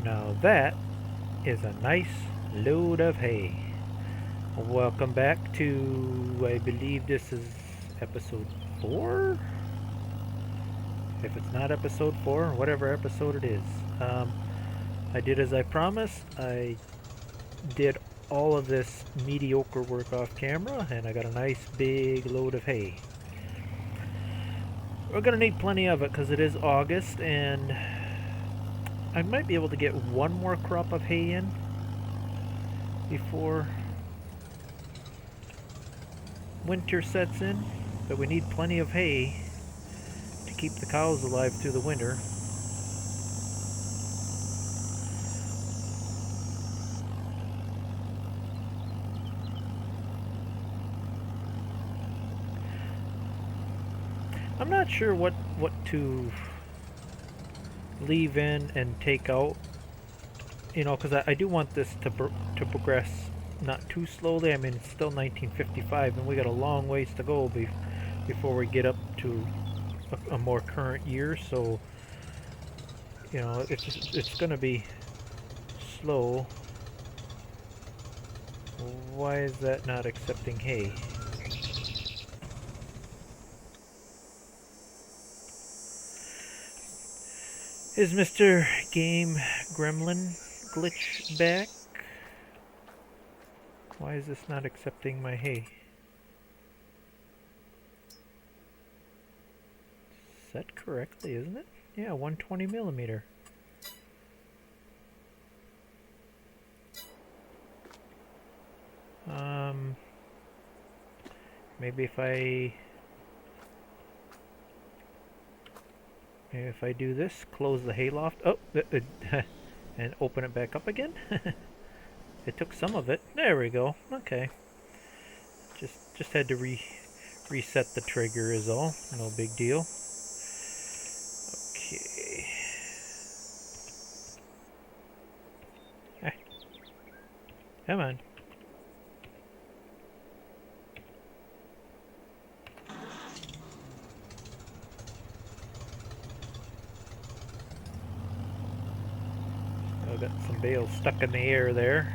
Now that is a nice load of hay. Welcome back to, I believe this is episode 4? If it's not episode 4, whatever episode it is. I did as I promised. I did all of this mediocre work off camera, and I got a nice big load of hay. We're going to need plenty of it because it is August, and I might be able to get one more crop of hay in before winter sets in, but we need plenty of hay to keep the cows alive through the winter. I'm not sure what to leave in and take out, you know, because I do want this to progress not too slowly. I mean, it's still 1955 and we got a long ways to go before we get up to a more current year, so you know, it's gonna be slow. Why is that not accepting hay? Is Mr. Game Gremlin glitch back? Why is this not accepting my hay? Set correctly, isn't it? Yeah, 120 millimeter. Maybe if I do this, close the hayloft, and open it back up again. It took some of it. There we go. Okay. Just had to reset the trigger is all. No big deal. Okay. Ah. Come on. I've got some bales stuck in the air there.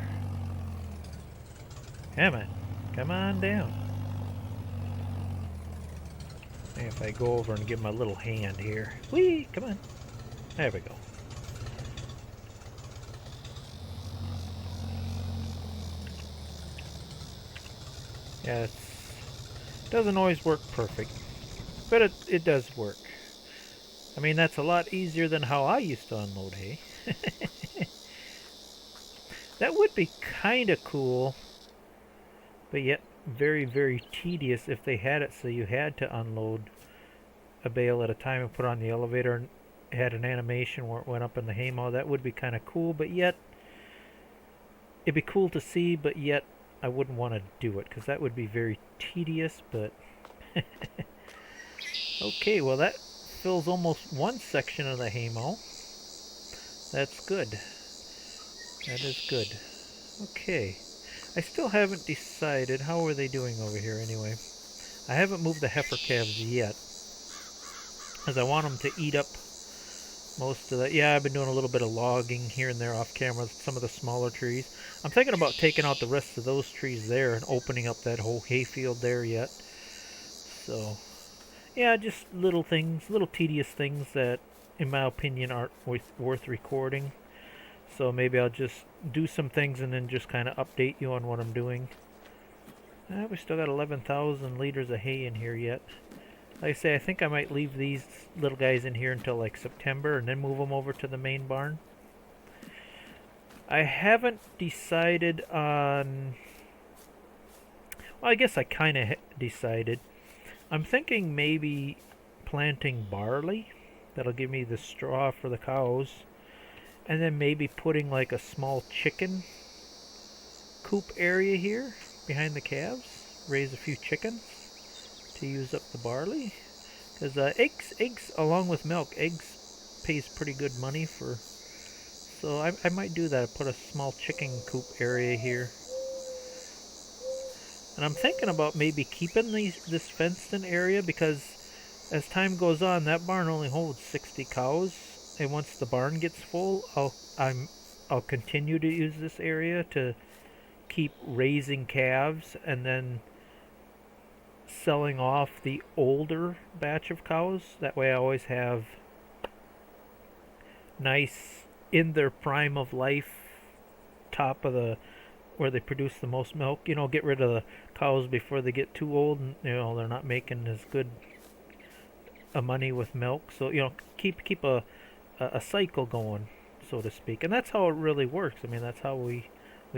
Come on. Come on down. If I go over and give him a little hand here. Whee! Come on. There we go. Yeah, it doesn't always work perfect, but it does work. I mean, that's a lot easier than how I used to unload hay. That would be kind of cool, but yet very, very tedious if they had it so you had to unload a bale at a time and put on the elevator and had an animation where it went up in the haymow. That would be kind of cool, but yet it'd be cool to see, but yet I wouldn't want to do it because that would be very tedious. But okay, well that fills almost one section of the haymow. That's good. That is good. Okay. I still haven't decided how are they doing over here anyway. I haven't moved the heifer calves yet, as I want them to eat up most of that. Yeah, I've been doing a little bit of logging here and there off camera with some of the smaller trees. I'm thinking about taking out the rest of those trees there and opening up that whole hayfield there yet. So, yeah, just little things, little tedious things that, in my opinion, aren't worth recording. So maybe I'll just do some things and then just kind of update you on what I'm doing. We still got 11,000 liters of hay in here yet. Like I say, I think I might leave these little guys in here until like September and then move them over to the main barn. I haven't decided on... Well, I guess I kind of decided. I'm thinking maybe planting barley. That'll give me the straw for the cows. And then maybe putting like a small chicken coop area here behind the calves. Raise a few chickens to use up the barley. Because eggs along with milk, eggs pays pretty good money for. So I might do that. Put a small chicken coop area here. And I'm thinking about maybe keeping this fenced in area because as time goes on, that barn only holds 60 cows. And once the barn gets full, I'm I'll continue to use this area to keep raising calves and then selling off the older batch of cows. That way I always have nice, in their prime of life, top of the, where they produce the most milk. You know, get rid of the cows before they get too old and, you know, they're not making as good a money with milk. So, you know, keep a cycle going, so to speak. And that's how it really works. I mean, that's how we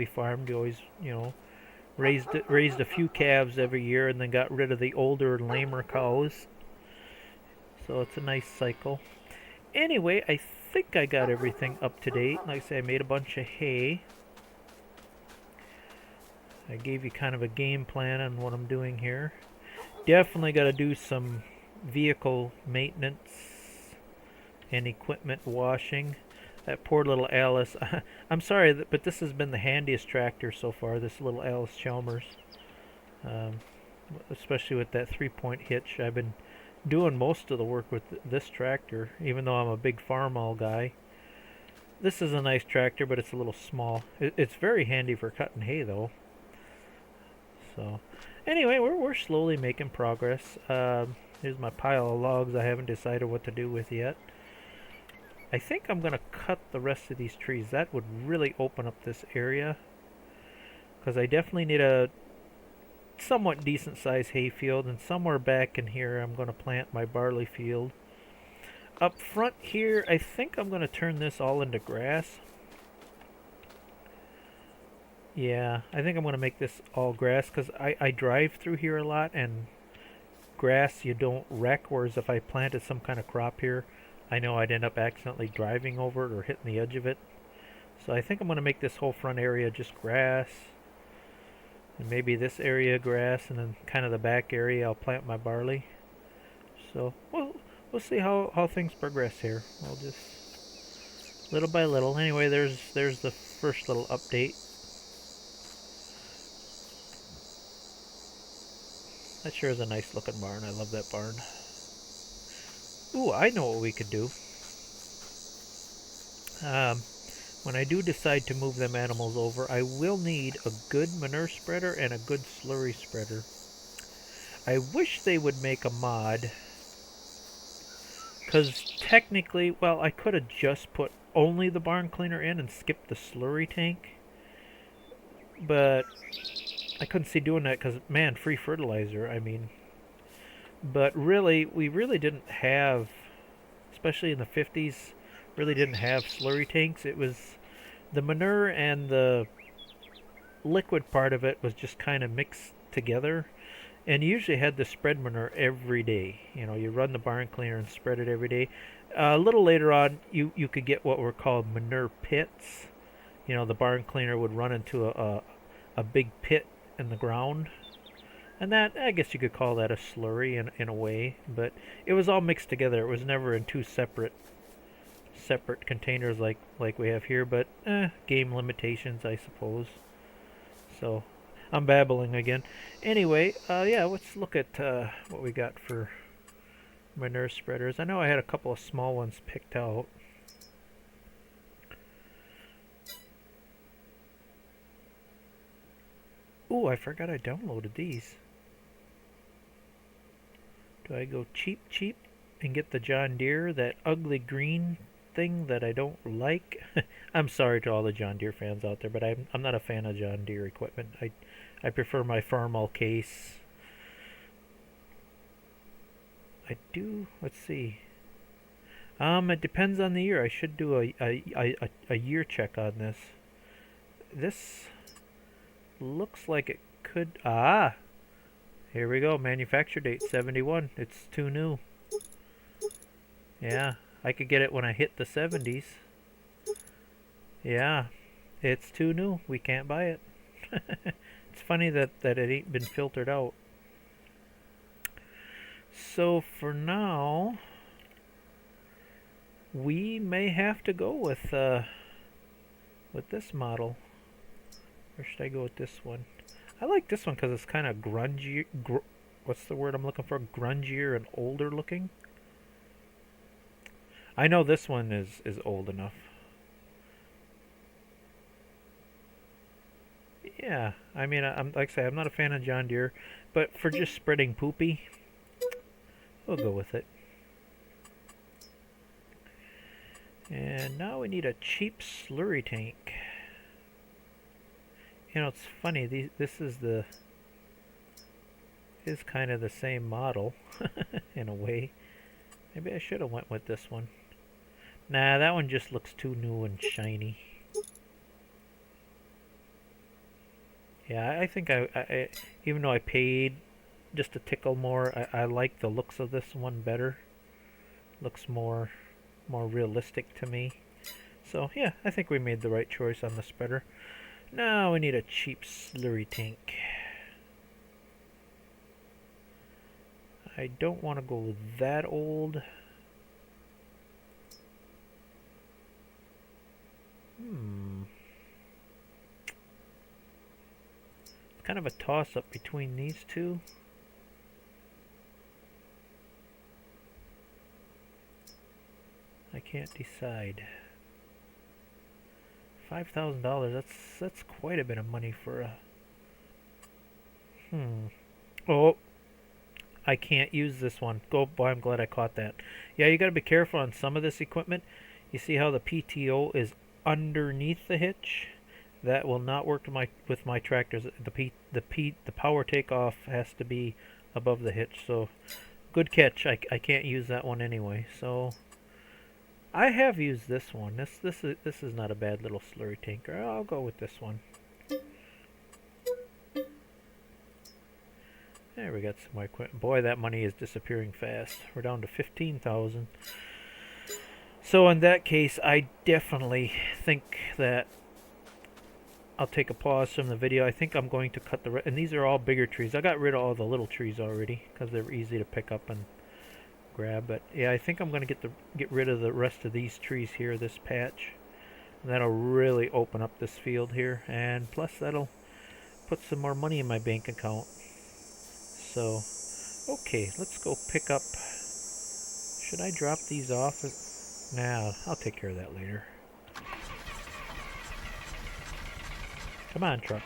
farmed. You always, you know, raised a few calves every year and then got rid of the older, lamer cows. So it's a nice cycle. Anyway, I think I got everything up to date. Like I say, I made a bunch of hay. I gave you kind of a game plan on what I'm doing here. Definitely got to do some vehicle maintenance and equipment washing. That poor little Alice. I'm sorry, but this has been the handiest tractor so far, this little Alice Chalmers. Especially with that 3-point hitch. I've been doing most of the work with this tractor, even though I'm a big farm-all guy. This is a nice tractor, but it's a little small. It's very handy for cutting hay, though. So, anyway, we're slowly making progress. Here's my pile of logs I haven't decided what to do with yet. I think I'm going to cut the rest of these trees. That would really open up this area, because I definitely need a somewhat decent sized hay field, and somewhere back in here I'm going to plant my barley field. Up front here, I think I'm going to turn this all into grass. Yeah, I think I'm going to make this all grass, because I drive through here a lot, and grass you don't wreck, whereas if I planted some kind of crop here, I know I'd end up accidentally driving over it or hitting the edge of it. So I think I'm going to make this whole front area just grass. And maybe this area grass, and then kind of the back area I'll plant my barley. So we'll see how things progress here. We'll just little by little. Anyway, there's the first little update. That sure is a nice looking barn. I love that barn. Ooh, I know what we could do. When I do decide to move them animals over, I will need a good manure spreader and a good slurry spreader. I wish they would make a mod, because technically, well, I could have just put only the barn cleaner in and skipped the slurry tank, but I couldn't see doing that because, man, free fertilizer, I mean. But really, we really didn't have, especially in the 50s, really didn't have slurry tanks. It was the manure and the liquid part of it was just kind of mixed together. And you usually had the spread manure every day. You know, you run the barn cleaner and spread it every day. A little later on, you could get what were called manure pits. You know, the barn cleaner would run into a big pit in the ground. And that, I guess you could call that a slurry in a way. But it was all mixed together. It was never in two separate containers like we have here. But, game limitations, I suppose. So, I'm babbling again. Anyway, yeah, let's look at what we got for manure spreaders. I know I had a couple of small ones picked out. Ooh, I forgot I downloaded these. Do I go cheap and get the John Deere, that ugly green thing that I don't like? I'm sorry to all the John Deere fans out there, but I'm not a fan of John Deere equipment. I prefer my Farmall case. I do, let's see. It depends on the year. I should do a year check on this. This looks like it could, here we go, manufacture date 71. It's too new. Yeah, I could get it when I hit the 70s. Yeah, it's too new. We can't buy it. It's funny that it ain't been filtered out. So for now, we may have to go with this model. Or should I go with this one? I like this one because it's kind of grungy. What's the word I'm looking for? Grungier and older looking. I know this one is old enough. Yeah, I mean, I'm like I say, I'm not a fan of John Deere, but for just spreading poopy, we'll go with it. And now we need a cheap slurry tank. You know, it's funny. This is kind of the same model in a way. Maybe I should have went with this one. Nah, that one just looks too new and shiny. Yeah, I think I even though I paid just a tickle more, I like the looks of this one better. Looks more realistic to me. So yeah, I think we made the right choice on the spreader. Now we need a cheap slurry tank. I don't want to go that old. It's kind of a toss-up between these two. I can't decide. $5,000. That's quite a bit of money for a. Oh, I can't use this one. Boy, I'm glad I caught that. Yeah, you got to be careful on some of this equipment. You see how the PTO is underneath the hitch? That will not work with my tractors. The power takeoff has to be above the hitch. So, good catch. I can't use that one anyway. So, I have used this one. This is not a bad little slurry tanker. I'll go with this one. There, we got some more equipment. Boy, that money is disappearing fast. We're down to 15,000. So in that case, I definitely think that I'll take a pause from the video. I think I'm going to cut and these are all bigger trees. I got rid of all the little trees already because they're easy to pick up and grab. But yeah, I think I'm going to get rid of the rest of these trees here, this patch. And that'll really open up this field here, and plus that'll put some more money in my bank account. So, okay, let's go pick up. Should I drop these off? Nah, I'll take care of that later. Come on, truck.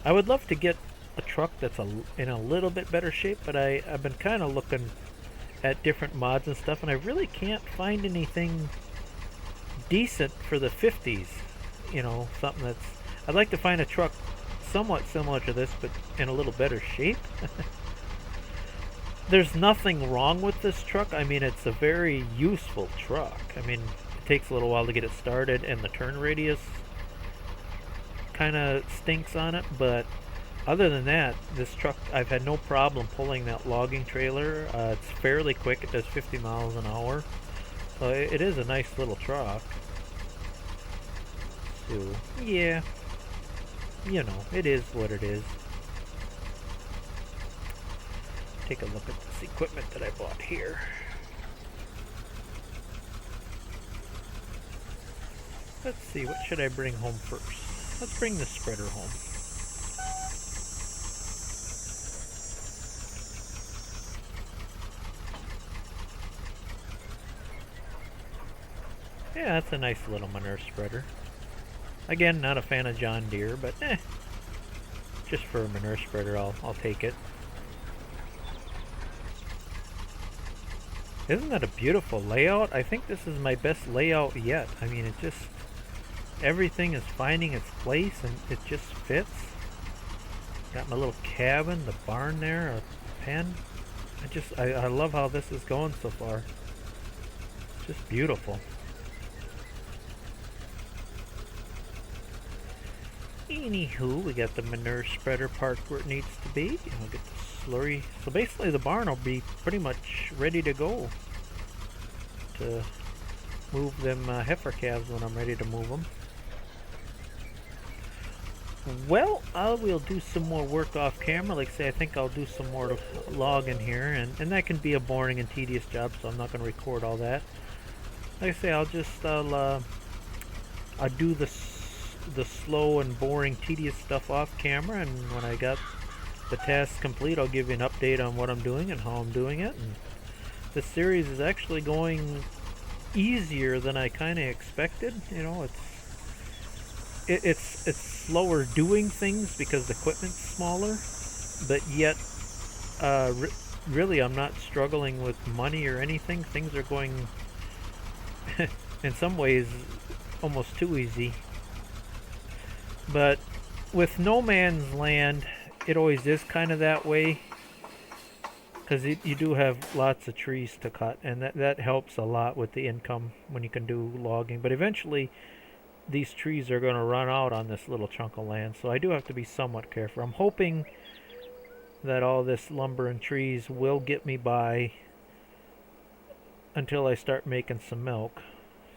I would love to get a truck that's in a little bit better shape, but I've been kind of looking at different mods and stuff, and I really can't find anything decent for the 50s. You know, something that's... I'd like to find a truck somewhat similar to this, but in a little better shape. There's nothing wrong with this truck. I mean, it's a very useful truck. I mean, it takes a little while to get it started, and the turn radius kind of stinks on it, but other than that, this truck, I've had no problem pulling that logging trailer. It's fairly quick. It does 50 miles an hour. So it is a nice little truck. So, yeah. You know, it is what it is. Take a look at this equipment that I bought here. Let's see, what should I bring home first? Let's bring the spreader home. Yeah, that's a nice little manure spreader. Again, not a fan of John Deere, but just for a manure spreader, I'll take it. Isn't that a beautiful layout? I think this is my best layout yet. I mean, it just... everything is finding its place and it just fits. Got my little cabin, the barn there, a pen. I love how this is going so far. Just beautiful. Anywho, we got the manure spreader parked where it needs to be. We'll get the slurry. So basically the barn will be pretty much ready to go to move them heifer calves when I'm ready to move them. Well, I will do some more work off camera. Like I say, I think I'll do some more logging here, and that can be a boring and tedious job, so I'm not going to record all that. Like I say, I'll do the slow and boring, tedious stuff off camera, and when I got the task complete, I'll give you an update on what I'm doing and how I'm doing it. And this series is actually going easier than I kind of expected. You know, it's slower doing things because the equipment's smaller, but yet really I'm not struggling with money or anything. Things are going in some ways almost too easy. But with no man's land, it always is kind of that way because you do have lots of trees to cut, and that helps a lot with the income when you can do logging. But eventually, these trees are going to run out on this little chunk of land, so I do have to be somewhat careful. I'm hoping that all this lumber and trees will get me by until I start making some milk.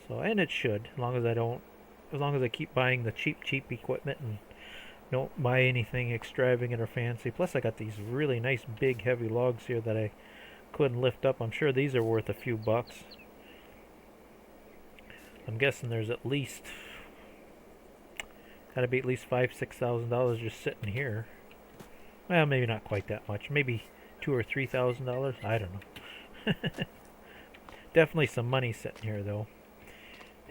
So, and it should, as long as I keep buying the cheap equipment and don't buy anything extravagant or fancy. Plus, I got these really nice big heavy logs here that I couldn't lift up. I'm sure these are worth a few bucks. I'm guessing there's at least gotta be at least $5,000-6,000 just sitting here. Well, maybe not quite that much. Maybe $2,000 or $3,000. I don't know. Definitely some money sitting here though.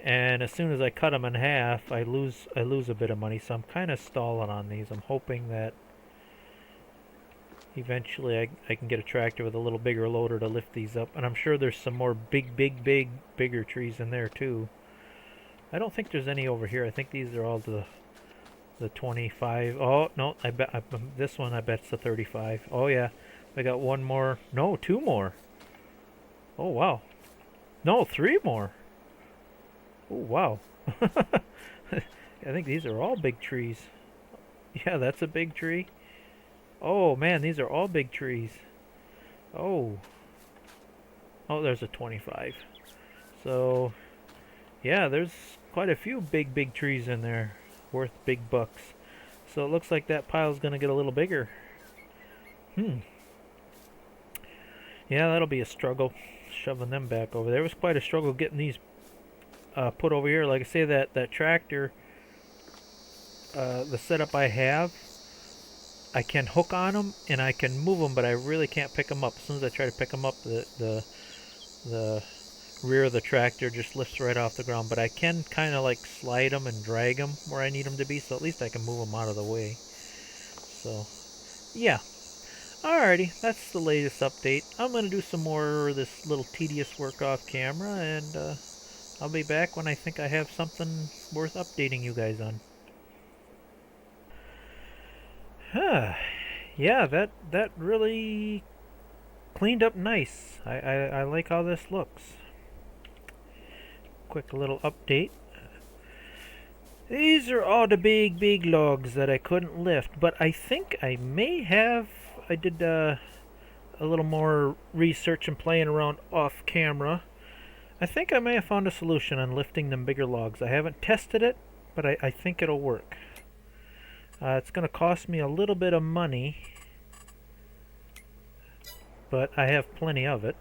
And as soon as I cut them in half, I lose a bit of money. So I'm kind of stalling on these. I'm hoping that eventually I can get a tractor with a little bigger loader to lift these up. And I'm sure there's some more bigger trees in there too. I don't think there's any over here. I think these are all the 25. Oh no, I bet this one I bet's the 35. Oh yeah, I got one more. No, two more. Oh wow. No, three more. Oh wow. I think these are all big trees. Yeah, that's a big tree. Oh man, these are all big trees. Oh. Oh, there's a 25. So, yeah, there's quite a few big trees in there worth big bucks. So it looks like that pile's going to get a little bigger. Yeah, that'll be a struggle shoving them back over there. It was quite a struggle getting these put over here. Like I say, that tractor, the setup I have, I can hook on them and I can move them, but I really can't pick them up. As soon as I try to pick them up, the rear of the tractor just lifts right off the ground. But I can kind of like slide them and drag them where I need them to be, so at least I can move them out of the way. So, yeah. Alrighty, that's the latest update. I'm going to do some more of this little tedious work off camera, and I'll be back when I think I have something worth updating you guys on. Yeah, that really cleaned up nice. I like how this looks. Quick little update. These are all the big logs that I couldn't lift, but I think I did a little more research and playing around off camera. I think I may have found a solution on lifting them bigger logs. I haven't tested it, but I think it'll work. It's going to cost me a little bit of money, but I have plenty of it.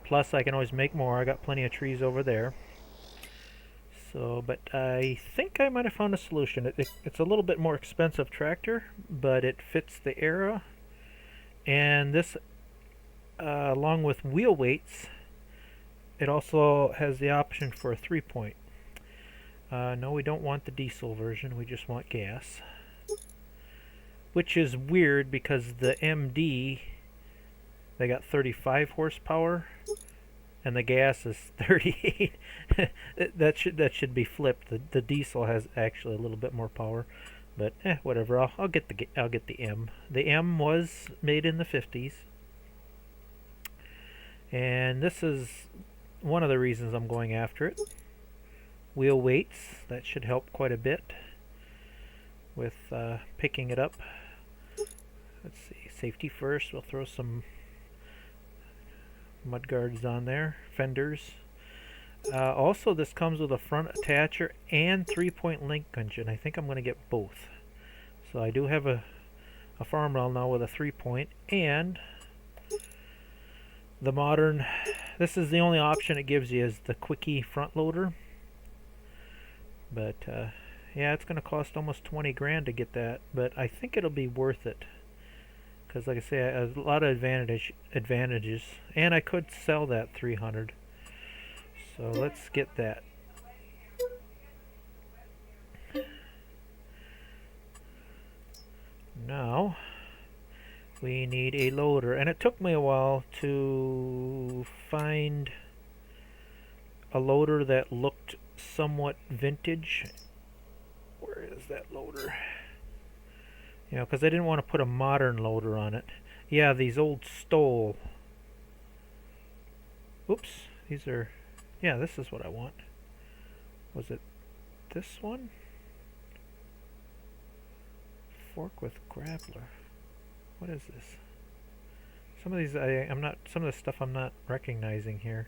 Plus, I can always make more. I got plenty of trees over there. So, but I think I might have found a solution. It's a little bit more expensive tractor, but it fits the era. And this, along with wheel weights, it also has the option for a 3-point. No, we don't want the diesel version. We just want gas. Which is weird because the MD, they got 35 horsepower, and the gas is 38. that should be flipped. The diesel has actually a little bit more power, but whatever. I'll get the M. The M was made in the 50s, and this is one of the reasons I'm going after it. Wheel weights, that should help quite a bit with picking it up. Let's see, safety first. We'll throw some mud guards on there, fenders. Also, this comes with a front attacher and 3-point link engine. I think I'm going to get both. So I do have a farmwell now with a 3-point, and the modern, this is the only option it gives you, is the quickie front loader. But yeah, it's going to cost almost 20 grand to get that, but I think it'll be worth it. Because like I say, a lot of advantages, and I could sell that 300. So let's get that. Now we need a loader, and it took me a while to find a loader that looked somewhat vintage. Where is that loader? You know, because I didn't want to put a modern loader on it. Yeah, these old Stoll. Oops, these are... Yeah, this is what I want. Was it this one? Fork with grappler. What is this? Some of these some of the stuff I'm not recognizing here.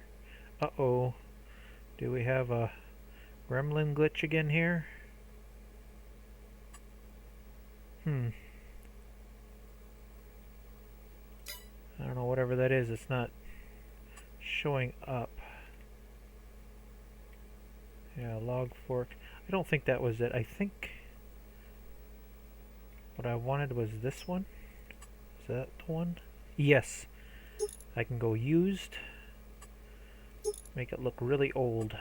Uh-oh. Do we have a gremlin glitch again here? I don't know, whatever that is, it's not showing up. Yeah, log fork. I don't think that was it. I think what I wanted was this one. Is that the one? Yes. I can go used. Make it look really old.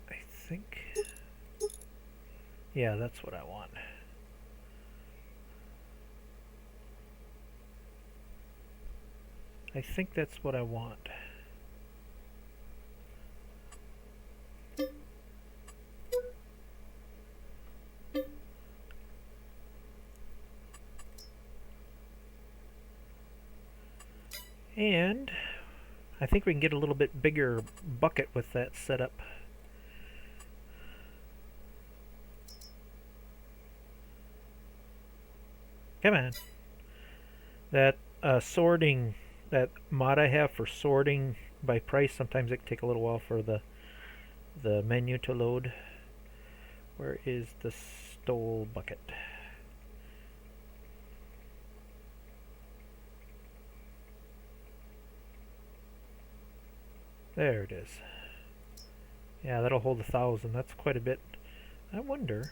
I think... Yeah, that's what I want. I think that's what I want. And I think we can get a little bit bigger bucket with that setup. Come on. That sorting, that mod I have for sorting by price, sometimes it can take a little while for the menu to load. Where is the Stoll bucket? There it is. Yeah, that'll hold 1,000. That's quite a bit. I wonder...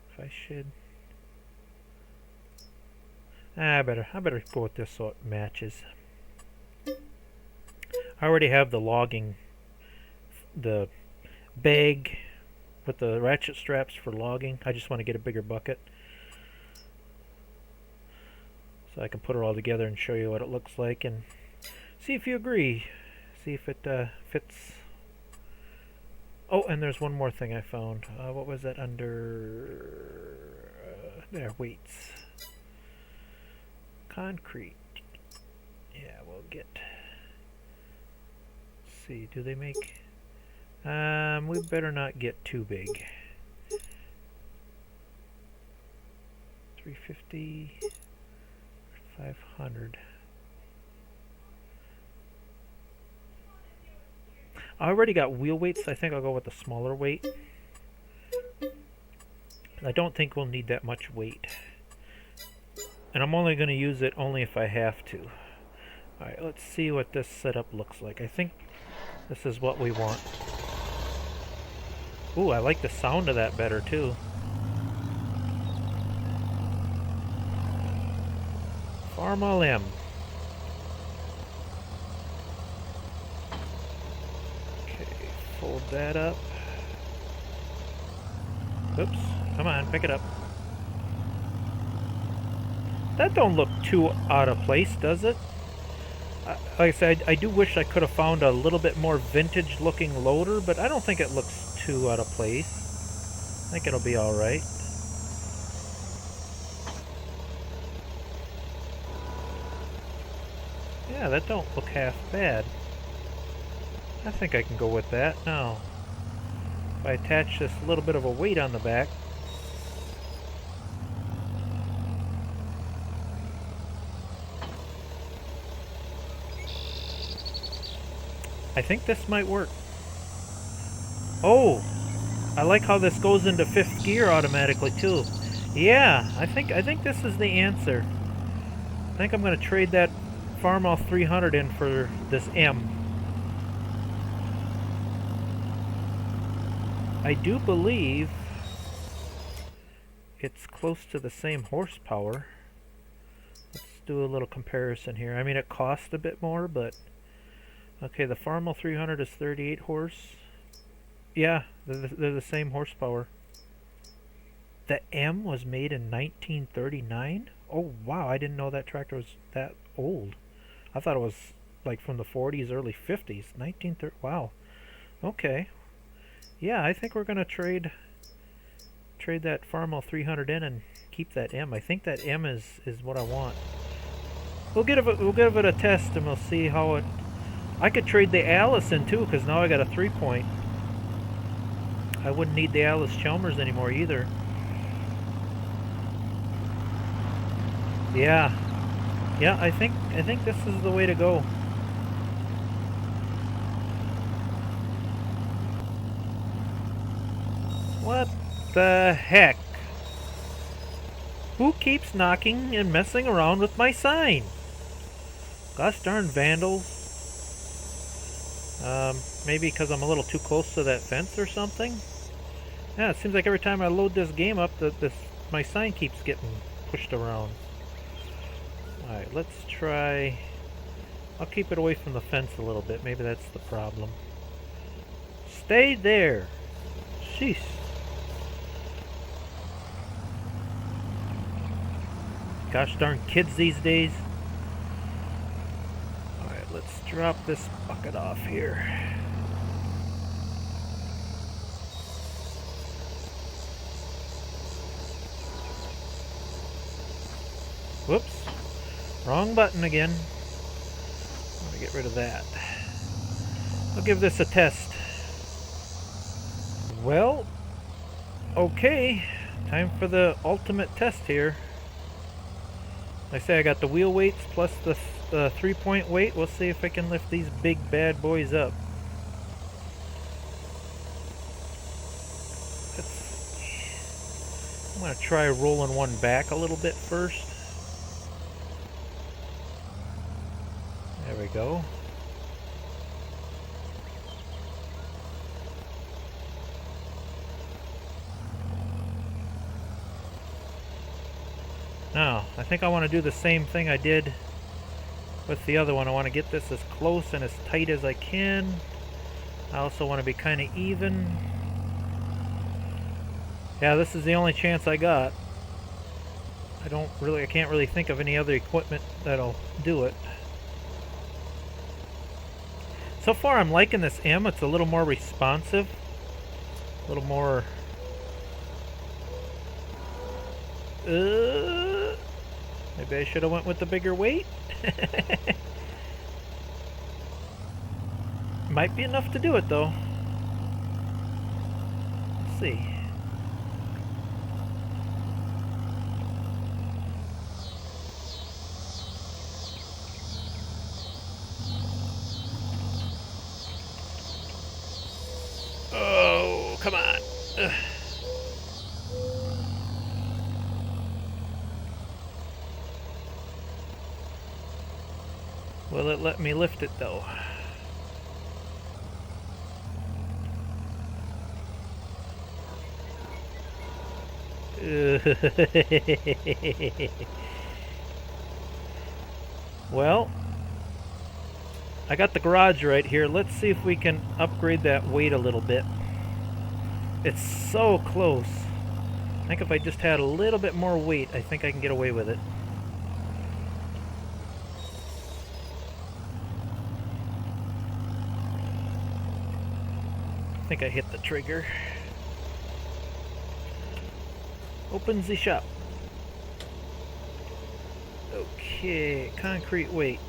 if I should... I better go with this so it matches. I already have the logging, the bag with the ratchet straps for logging. I just want to get a bigger bucket so I can put it all together and show you what it looks like and see if you agree. See if it fits. Oh, and there's one more thing I found. What was that under... there, weights. Concrete. Yeah, we'll get... Let's see, do they make... we better not get too big. 350... 500... I already got wheel weights. I think I'll go with the smaller weight. I don't think we'll need that much weight. And I'm only going to use it only if I have to. Alright, let's see what this setup looks like. I think this is what we want. Ooh, I like the sound of that better too. Farm LM. Fold that up. Oops. Come on, pick it up. That don't look too out of place, does it? Like I said, I do wish I could have found a little bit more vintage looking loader, but I don't think it looks too out of place. I think it'll be alright. Yeah, that don't look half bad. I think I can go with that. Now, if I attach this little bit of a weight on the back, I think this might work. Oh, I like how this goes into 5th gear automatically too. Yeah, I think this is the answer. I think I'm going to trade that Farmall 300 in for this M. I do believe it's close to the same horsepower. do a little comparison here. I mean, it costs a bit more, but okay, the Farmel 300 is 38 horse. Yeah, they're the same horsepower. The M was made in 1939? Oh wow, I didn't know that tractor was that old. I thought it was like from the 40s, early 50s. 1930. Wow. Okay. Yeah, I think we're gonna trade that Farmel 300 in and keep that M. I think that M is what I want. We'll give it a test and we'll see how it. I could trade the Allison too, because now I got a 3-point. I wouldn't need the Alice Chalmers anymore either. Yeah, yeah. I think this is the way to go. What the heck? Who keeps knocking and messing around with my sign? Gosh darn vandals. Maybe because I'm a little too close to that fence or something? Yeah, it seems like every time I load this game up, my sign keeps getting pushed around. Alright, let's try. I'll keep it away from the fence a little bit. Maybe that's the problem. Stay there! Sheesh. Gosh darn kids these days. Alright, let's drop this bucket off here. Whoops. Wrong button again. I'm going to get rid of that. I'll give this a test. Well, okay. Time for the ultimate test here. Like I say, I got the wheel weights plus the 3-point weight. We'll see if I can lift these big bad boys up. I'm going to try rolling one back a little bit first. There we go. Now, I think I want to do the same thing I did with the other one. I want to get this as close and as tight as I can. I also want to be kind of even. Yeah, this is the only chance I got. I can't really think of any other equipment that'll do it. So far I'm liking this M. It's a little more responsive. A little more... maybe I should have went with the bigger weight. Might be enough to do it though. Let's see. Oh, come on. Ugh. Will it let me lift it though? Well, I got the garage right here. Let's see if we can upgrade that weight a little bit. It's so close. I think if I just had a little bit more weight, I think I can get away with it. I think I hit the trigger. Open the shop. Okay, concrete weight.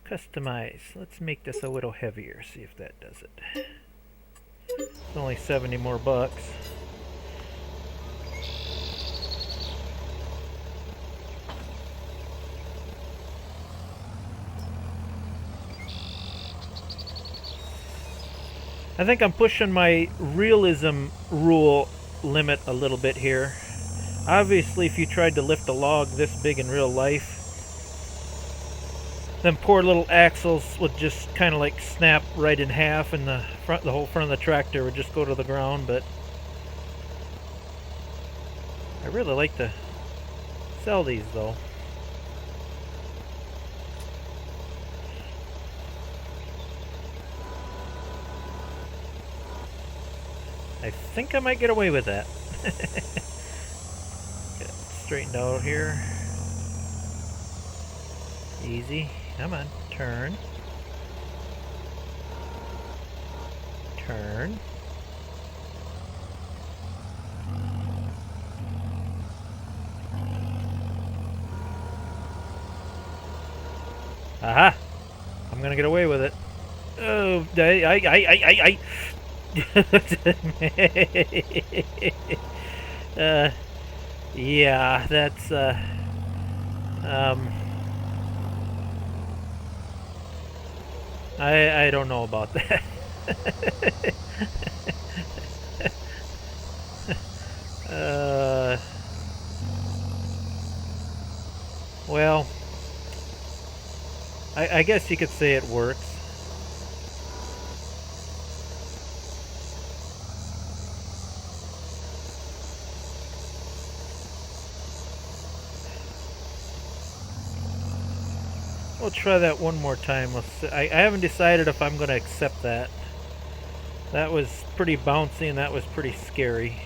Customize. Let's make this a little heavier. See if that does it. It's only 70 more bucks. I think I'm pushing my realism rule limit a little bit here. Obviously, if you tried to lift a log this big in real life, them poor little axles would just kind of like snap right in half, and the whole front of the tractor would just go to the ground. But I really like to sell these though. I think I might get away with that. Get it straightened out here. Easy. Come on. Turn. Turn. Aha! I'm gonna get away with it. Oh, yeah, that's, I don't know about that. uh, well, I guess you could say it works. We'll try that one more time. I haven't decided if I'm going to accept that. That was pretty bouncy and that was pretty scary.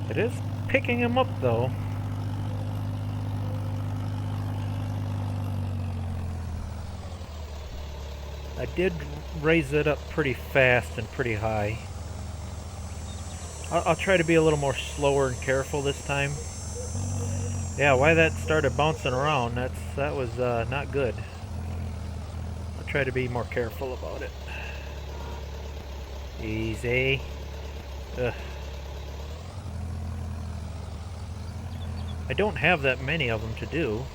It is picking him up though. I did raise it up pretty fast and pretty high. I'll try to be a little more slower and careful this time. Yeah, why that started bouncing around, that was not good. I'll try to be more careful about it. Easy. Ugh. I don't have that many of them to do.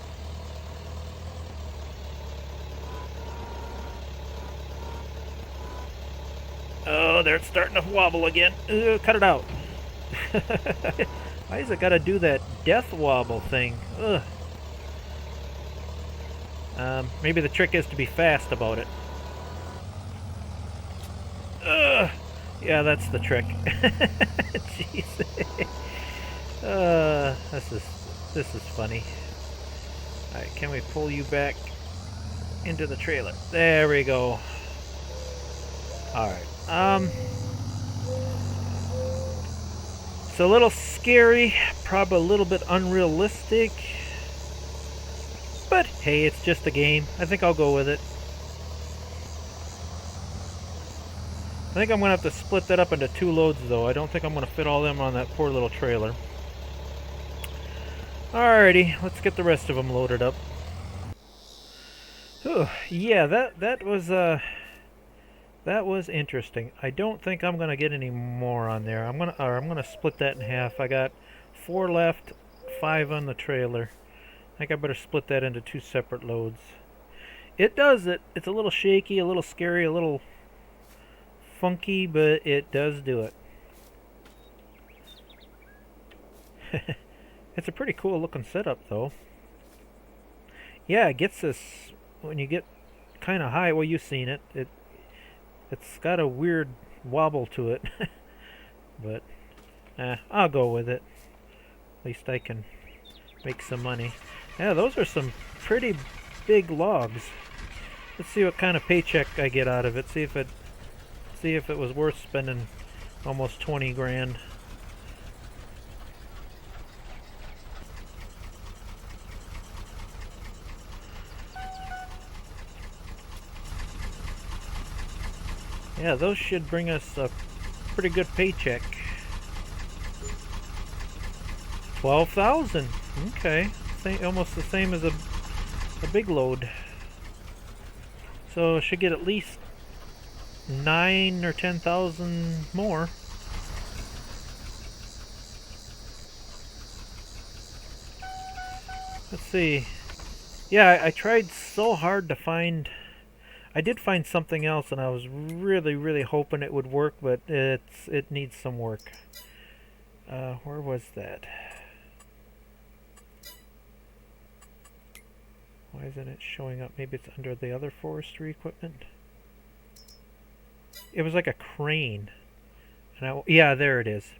Oh, they're starting to wobble again. Cut it out. Why is it gotta do that death wobble thing? Ugh. Maybe the trick is to be fast about it. Ugh. Yeah, that's the trick. Jeez. This is funny. Alright, can we pull you back into the trailer? There we go. Alright. It's a little scary, probably a little bit unrealistic. But hey, it's just a game. I think I'll go with it. I think I'm going to have to split that up into 2 loads though. I don't think I'm going to fit all them on that poor little trailer. Alrighty, let's get the rest of them loaded up. Whew, yeah, that was interesting. I don't think I'm gonna get any more on there. I'm gonna split that in half. I got 4 left, 5 on the trailer. I think I better split that into 2 separate loads. It does it. It's a little shaky, a little scary, a little funky, but it does do it. It's a pretty cool looking setup though. Yeah, it gets this when you get kind of high. Well, you've seen it. It's got a weird wobble to it. But I'll go with it. At least I can make some money. Yeah, those are some pretty big logs. Let's see what kind of paycheck I get out of it. See if it was worth spending almost 20 grand. Yeah, those should bring us a pretty good paycheck. 12,000. Okay, almost the same as a big load. So should get at least 9 or 10,000 more. Let's see. Yeah, I tried so hard to find. I did find something else, and I was really hoping it would work, but it needs some work. Where was that? Why isn't it showing up? Maybe it's under the other forestry equipment. It was like a crane. And yeah, there it is.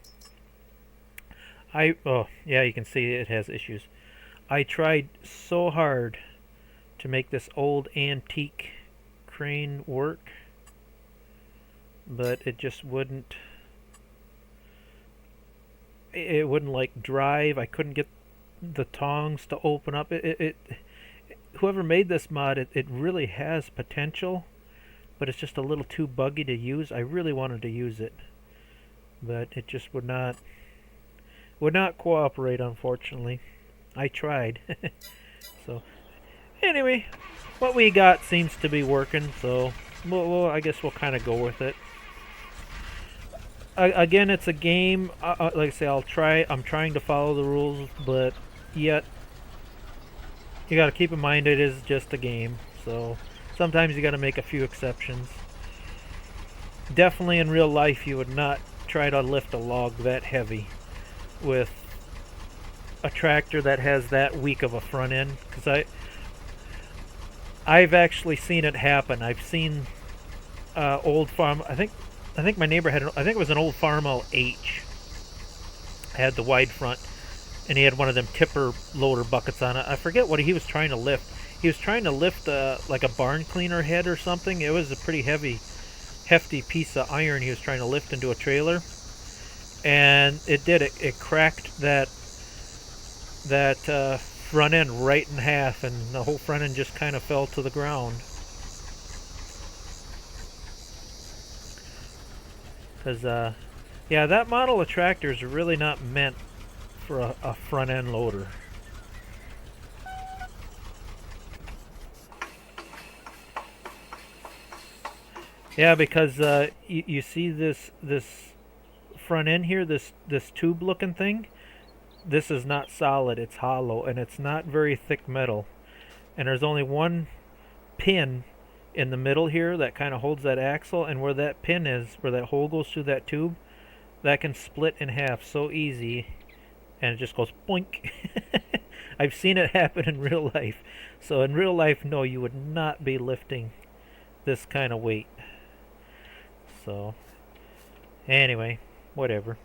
Oh, yeah, you can see it has issues. I tried so hard to make this old antique crane work, but it just wouldn't. It wouldn't like drive. I couldn't get the tongs to open up. Whoever made this mod, it really has potential, but it's just a little too buggy to use. I really wanted to use it, but it just would not cooperate, unfortunately. I tried. So anyway, what we got seems to be working, so I guess we'll kind of go with it. Again, it's a game. Like I say, I'm trying to follow the rules, but yet you got to keep in mind it is just a game. So sometimes you got to make a few exceptions. Definitely in real life, you would not try to lift a log that heavy with a tractor that has that weak of a front end, because I've actually seen it happen. I've seen old farm. I think my neighbor had. I think it was an old Farmall H. Had the wide front, and he had one of them tipper loader buckets on it. I forget what he was trying to lift. He was trying to lift like a barn cleaner head or something. It was a pretty hefty piece of iron he was trying to lift into a trailer, and it did. It cracked that front end right in half, and the whole front end just kind of fell to the ground. Because, yeah, that model of tractor is really not meant for a front end loader. Yeah, because you see this front end here, this tube looking thing. This is not solid, it's hollow, and it's not very thick metal. And there's only one pin in the middle here that kind of holds that axle, and where that pin is, where that hole goes through that tube, that can split in half so easy, and it just goes boink. I've seen it happen in real life. So in real life, no, you would not be lifting this kind of weight. So anyway, whatever.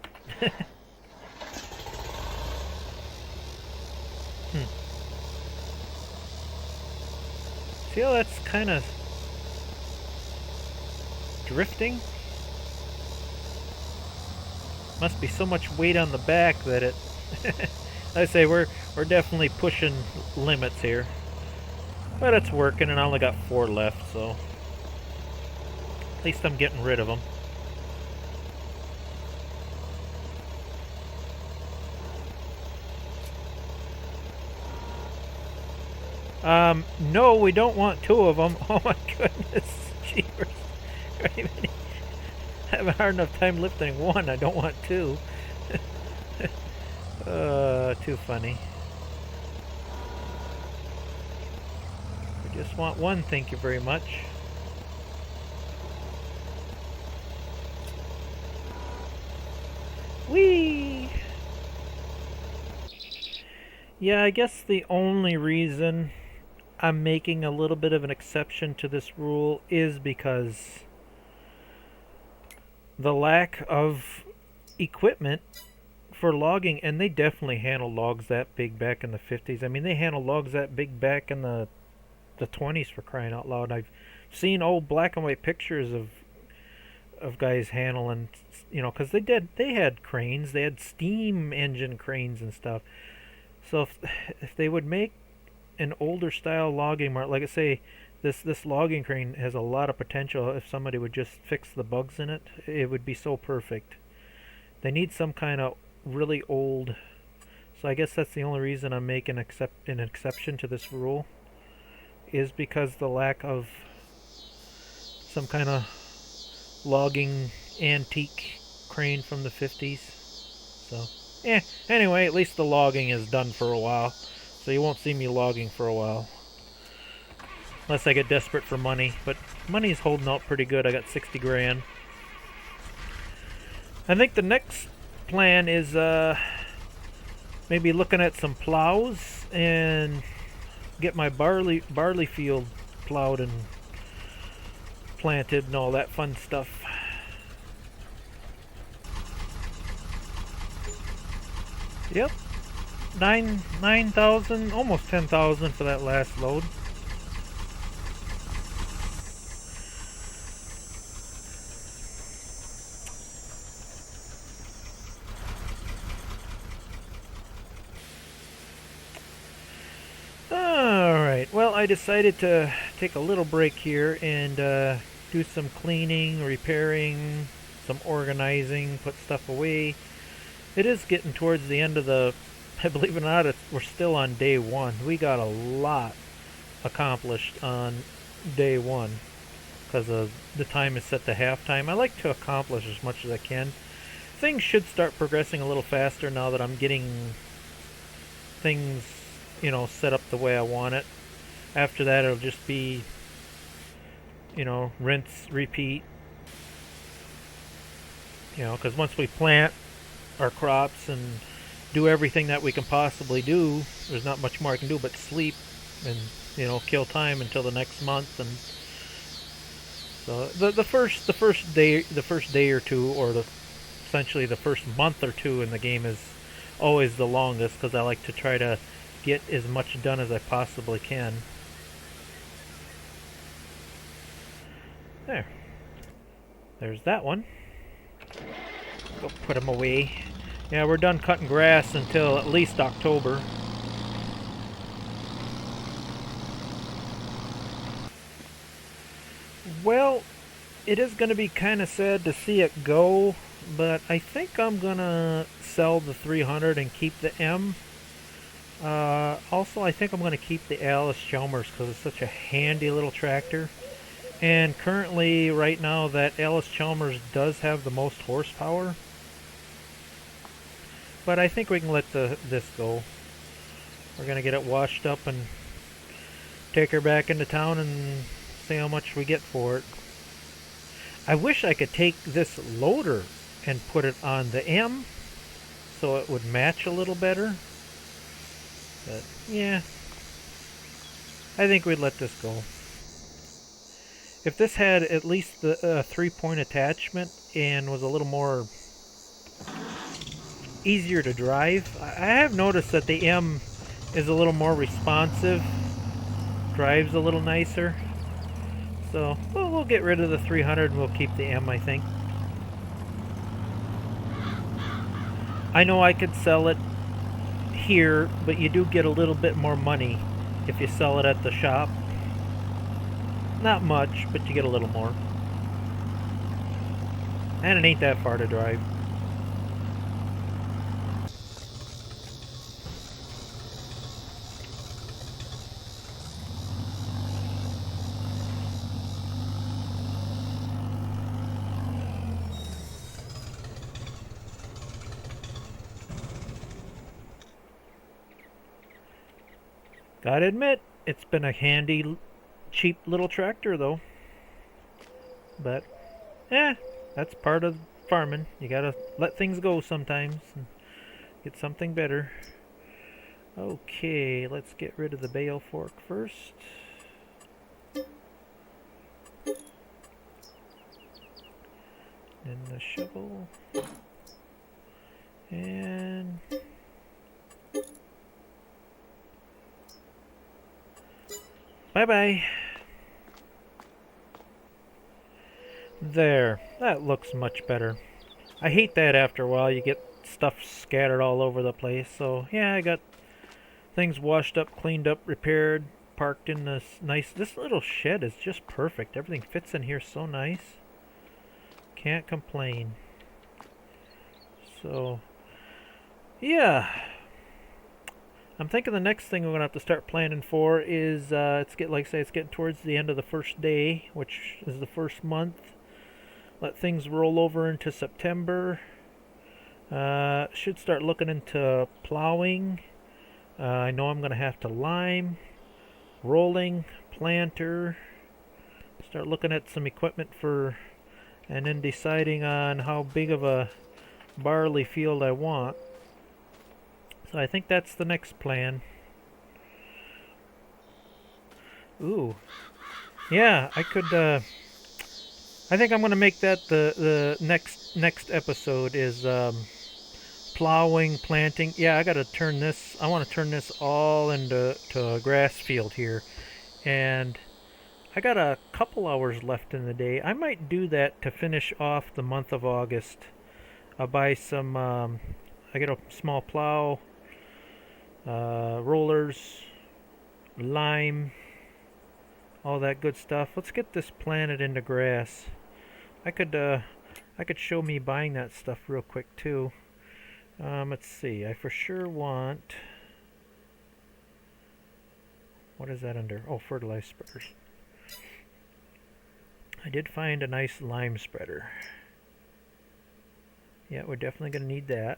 See how that's kind of drifting? Must be so much weight on the back that it... I say we're definitely pushing limits here. But it's working, and I only got 4 left, so... At least I'm getting rid of them. No, we don't want 2 of them. Oh my goodness. Jeepers. I'm having a hard enough time lifting 1. I don't want 2. Too funny. We just want 1, thank you very much. Whee! Yeah, I guess the only reason I'm making a little bit of an exception to this rule is because the lack of equipment for logging, and they definitely handled logs that big back in the 50s. I mean, they handled logs that big back in the 20s, for crying out loud. I've seen old black and white pictures of guys handling, you know, because they had cranes, they had steam engine cranes and stuff. So if they would make an older style logging mart, like I say, this logging crane has a lot of potential. If somebody would just fix the bugs in it, it would be so perfect. They need some kind of really old, so I guess that's the only reason I'm making an exception to this rule, is because the lack of some kind of logging antique crane from the 50s. So anyway, at least the logging is done for a while, so you won't see me logging for a while unless I get desperate for money. But money's holding out pretty good. I got 60 grand. I think the next plan is maybe looking at some plows and get my barley field plowed and planted and all that fun stuff. Yep, 9,000, almost 10,000 for that last load. Alright, well, I decided to take a little break here and do some cleaning, repairing, some organizing, put stuff away. It is getting towards the end of the, believe it or not, we're still on day one. We got a lot accomplished on day one because the time is set to halftime. I like to accomplish as much as I can. Things should start progressing a little faster now that I'm getting things, set up the way I want it. After that, it'll just be, rinse, repeat. Because once we plant our crops and do everything that we can possibly do, there's not much more I can do but sleep and kill time until the next month. And so the first day or two, or essentially the first month or two in the game is always the longest because I like to try to get as much done as I possibly can. There's that one. Go put them away. Yeah, we're done cutting grass until at least October. Well, it is going to be kind of sad to see it go, but I think I'm going to sell the 300 and keep the M. Also, I think I'm going to keep the Allis-Chalmers because it's such a handy little tractor. And currently, right now, that Allis-Chalmers does have the most horsepower. But I think we can let this go. We're going to get it washed up and take her back into town and see how much we get for it. I wish I could take this loader and put it on the M so it would match a little better. But, yeah. I think we'd let this go. If this had at least the 3-point attachment and was a little more easier to drive, I have noticed that the M is a little more responsive, drives a little nicer. So we'll get rid of the 300 and we'll keep the M, I think. I know I could sell it here, but you do get a little bit more money if you sell it at the shop. Not much, but you get a little more. And it ain't that far to drive. Gotta admit, it's been a handy, cheap little tractor though. But, that's part of farming. You gotta let things go sometimes and get something better. Okay, let's get rid of the bale fork first. Then the shovel. And bye-bye. There. That looks much better. I hate that after a while. You get stuff scattered all over the place. So, yeah, I got things washed up, cleaned up, repaired, parked in this nice... This little shed is just perfect. Everything fits in here so nice. Can't complain. So, yeah. I'm thinking the next thing we're going to have to start planning for is, like I say, it's getting towards the end of the first day, which is the first month. Let things roll over into September. Should start looking into plowing. I know I'm going to have to lime, rolling, planter. Start looking at some equipment for, and then deciding on how big of a barley field I want. So I think that's the next plan. Ooh. Yeah, I could, I think I'm going to make that the next episode is plowing, planting. Yeah, I gotta turn this. I want to turn this all into a grass field here, and I got a couple hours left in the day. I might do that to finish off the month of August. I'll buy some. I get a small plow, rollers, lime, all that good stuff. Let's get this planted into grass. I could show me buying that stuff real quick too. Let's see. I for sure want. What is that under? Oh, fertilizer spreaders. I did find a nice lime spreader. Yeah, we're definitely going to need that.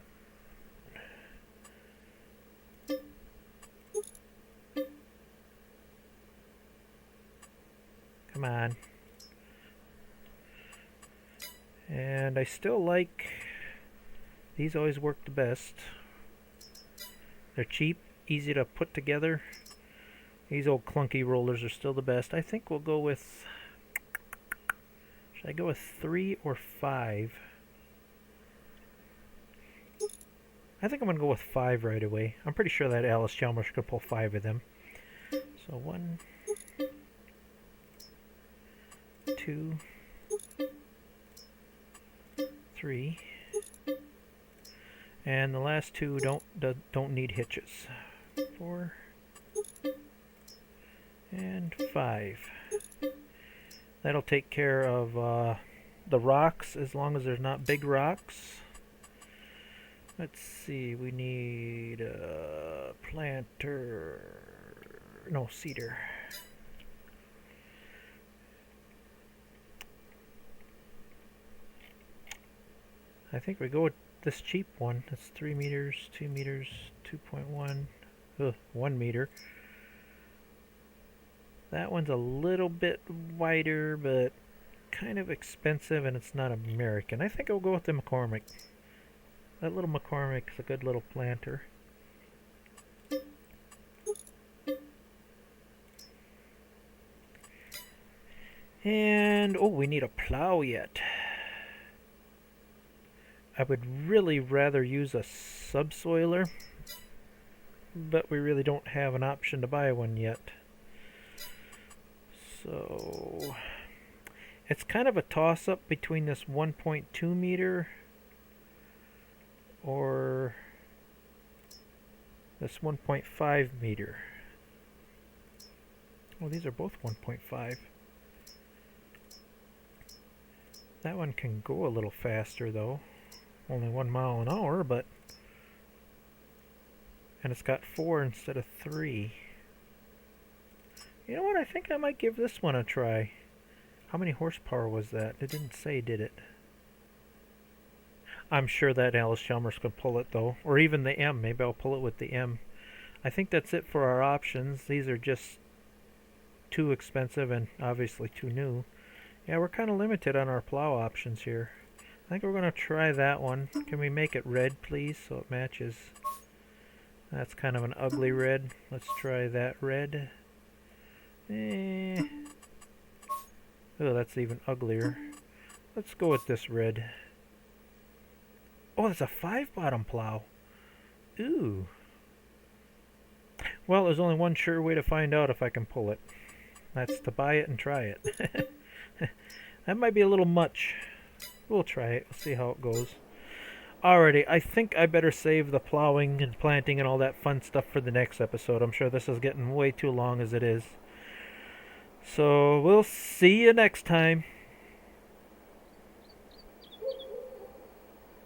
Come on. And I still like... These always work the best. They're cheap, easy to put together. These old clunky rollers are still the best. I think we'll go with... Should I go with 3 or 5? I think I'm going to go with 5 right away. I'm pretty sure that Alice Chalmers could pull 5 of them. So 1, 2, 3, and the last 2 don't need hitches. 4 and 5. That'll take care of the rocks as long as there's not big rocks. Let's see, we need a planter, no, cedar. I think we go with this cheap one. That's 3 meters, 2 meters, 2.1, 1 meter. That one's a little bit wider, but kind of expensive, and it's not American. I think I'll go with the McCormick. That little McCormick's a good little planter. And, oh, we need a plow yet. I would really rather use a subsoiler, but we really don't have an option to buy one yet. So, it's kind of a toss-up between this 1.2 meter or this 1.5 meter. Well, these are both 1.5. That one can go a little faster though. Only 1 mile an hour, but... And it's got 4 instead of 3. You know what? I think I might give this one a try. How many horsepower was that? It didn't say, did it? I'm sure that Alice Chalmers could pull it though. Or even the M. Maybe I'll pull it with the M. I think that's it for our options. These are just too expensive and obviously too new. Yeah, we're kind of limited on our plow options here. I think we're going to try that one. Can we make it red, please, so it matches? That's kind of an ugly red. Let's try that red. Oh, that's even uglier. Let's go with this red. Oh, it's a 5-bottom plow. Ooh. Well, there's only one sure way to find out if I can pull it. That's to buy it and try it. That might be a little much. We'll try it. We'll see how it goes. Alrighty, I think I better save the plowing and planting and all that fun stuff for the next episode. I'm sure this is getting way too long as it is. So, we'll see you next time.